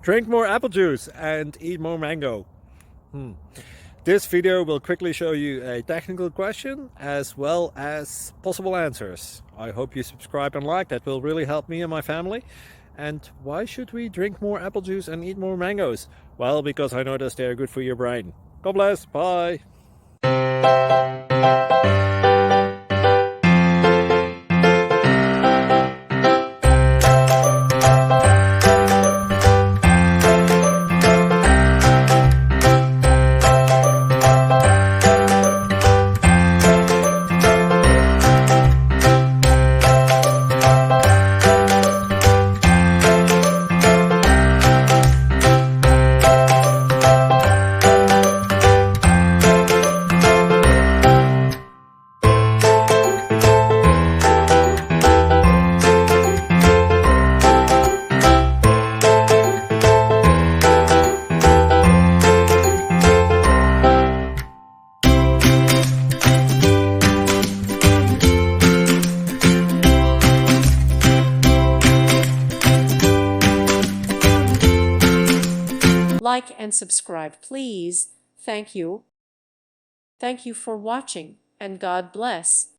Drink more apple juice and eat more mango. This video will quickly show you a technical question as well as possible answers. I hope you subscribe and like, that will really help me and my family. And why should we drink more apple juice and eat more mangoes? Well, because I noticed they're good for your brain. God bless, bye! Like and subscribe, please. Thank you. Thank you for watching, and God bless.